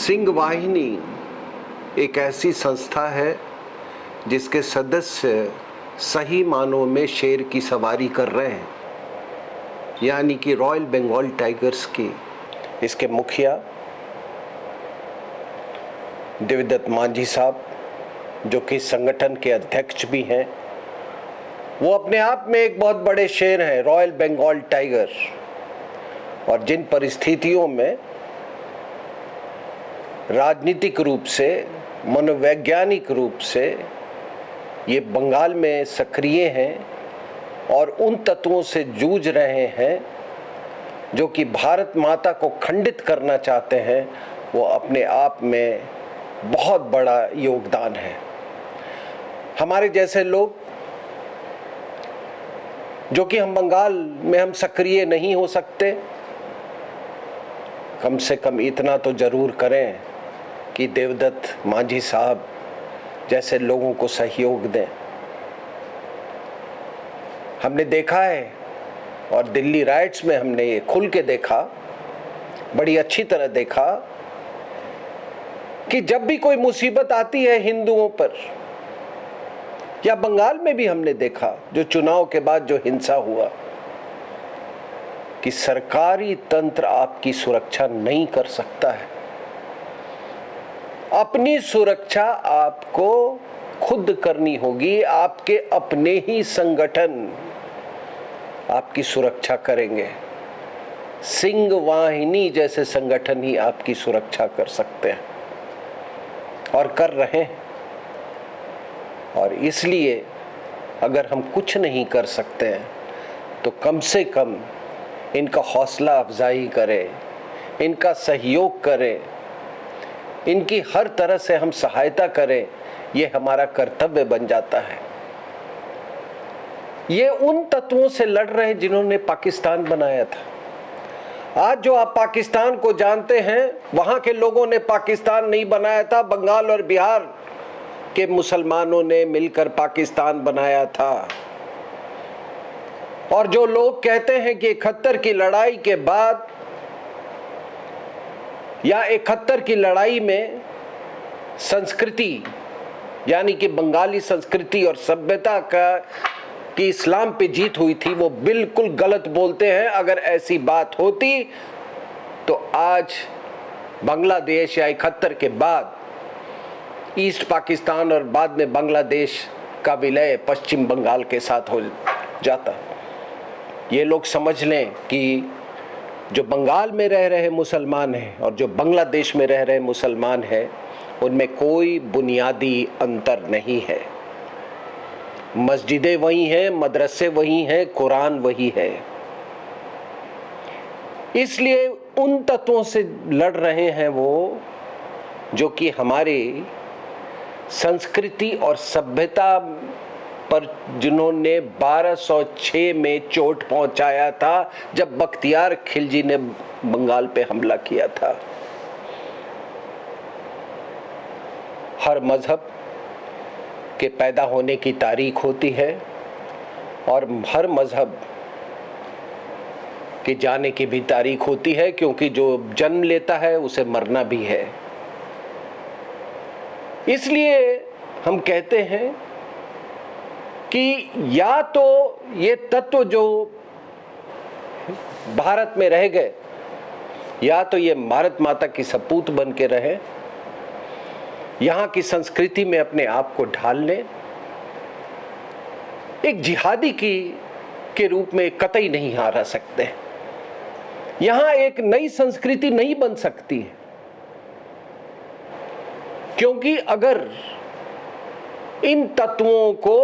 सिंह वाहिनी एक ऐसी संस्था है जिसके सदस्य सही मानों में शेर की सवारी कर रहे हैं, यानी कि रॉयल बंगाल टाइगर्स की। इसके मुखिया देवदत्त मांझी साहब, जो कि संगठन के अध्यक्ष भी हैं, वो अपने आप में एक बहुत बड़े शेर हैं, रॉयल बंगाल टाइगर। और जिन परिस्थितियों में राजनीतिक रूप से, मनोवैज्ञानिक रूप से ये बंगाल में सक्रिय हैं और उन तत्वों से जूझ रहे हैं जो कि भारत माता को खंडित करना चाहते हैं, वो अपने आप में बहुत बड़ा योगदान है। हमारे जैसे लोग, जो कि हम बंगाल में हम सक्रिय नहीं हो सकते, कम से कम इतना तो जरूर करें कि देवदत्त मांझी साहब जैसे लोगों को सहयोग दें। हमने देखा है और दिल्ली राइट्स में हमने ये खुल के देखा, बड़ी अच्छी तरह देखा कि जब भी कोई मुसीबत आती है हिंदुओं पर, या बंगाल में भी हमने देखा जो चुनाव के बाद जो हिंसा हुआ, कि सरकारी तंत्र आपकी सुरक्षा नहीं कर सकता है। अपनी सुरक्षा आपको खुद करनी होगी। आपके अपने ही संगठन आपकी सुरक्षा करेंगे। सिंह वाहिनी जैसे संगठन ही आपकी सुरक्षा कर सकते हैं और कर रहे हैं। और इसलिए अगर हम कुछ नहीं कर सकते हैं तो कम से कम इनका हौसला अफजाई करें, इनका सहयोग करें, इनकी हर तरह से हम सहायता करें। ये हमारा कर्तव्य बन जाता है। ये उन तत्वों से लड़ रहे हैं जिन्होंने पाकिस्तान बनाया था। आज जो आप पाकिस्तान को जानते हैं, वहां के लोगों ने पाकिस्तान नहीं बनाया था, बंगाल और बिहार के मुसलमानों ने मिलकर पाकिस्तान बनाया था। और जो लोग कहते हैं कि 71 की लड़ाई के बाद या 71 की लड़ाई में संस्कृति, यानी कि बंगाली संस्कृति और सभ्यता की इस्लाम पे जीत हुई थी, वो बिल्कुल गलत बोलते हैं। अगर ऐसी बात होती तो आज बांग्लादेश या 71 के बाद ईस्ट पाकिस्तान और बाद में बांग्लादेश का विलय पश्चिम बंगाल के साथ हो जाता। ये लोग समझ लें कि जो बंगाल में रह रहे मुसलमान हैं और जो बांग्लादेश में रह रहे मुसलमान हैं, उनमें कोई बुनियादी अंतर नहीं है। मस्जिदें वही हैं, मदरसे वही हैं, कुरान वही है। इसलिए उन तत्वों से लड़ रहे हैं वो, जो कि हमारी संस्कृति और सभ्यता पर जिन्होंने 1206 में चोट पहुंचाया था, जब बख्तियार खिलजी ने बंगाल पे हमला किया था। हर मजहब के पैदा होने की तारीख होती है और हर मजहब के जाने की भी तारीख होती है, क्योंकि जो जन्म लेता है उसे मरना भी है। इसलिए हम कहते हैं कि या तो ये तत्व जो भारत में रह गए, या तो ये भारत माता की सपूत बन के रहे, यहाँ की संस्कृति में अपने आप को ढाल लें। एक जिहादी के रूप में कतई नहीं आ रह सकते। यहाँ एक नई संस्कृति नहीं बन सकती है, क्योंकि अगर इन तत्वों को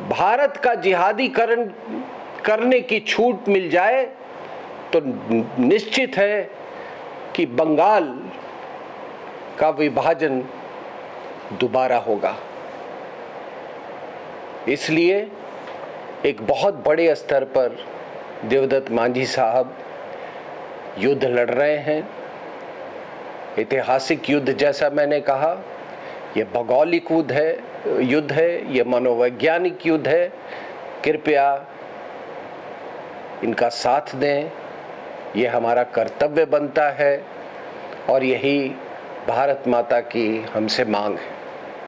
भारत का जिहादीकरण करने की छूट मिल जाए तो निश्चित है कि बंगाल का विभाजन दोबारा होगा। इसलिए एक बहुत बड़े स्तर पर देवदत्त मांझी साहब युद्ध लड़ रहे हैं। ऐतिहासिक युद्ध, जैसा मैंने कहा, ये भौगोलिक युद्ध है, ये मनोवैज्ञानिक युद्ध है। कृपया इनका साथ दें, ये हमारा कर्तव्य बनता है। और यही भारत माता की हमसे मांग है।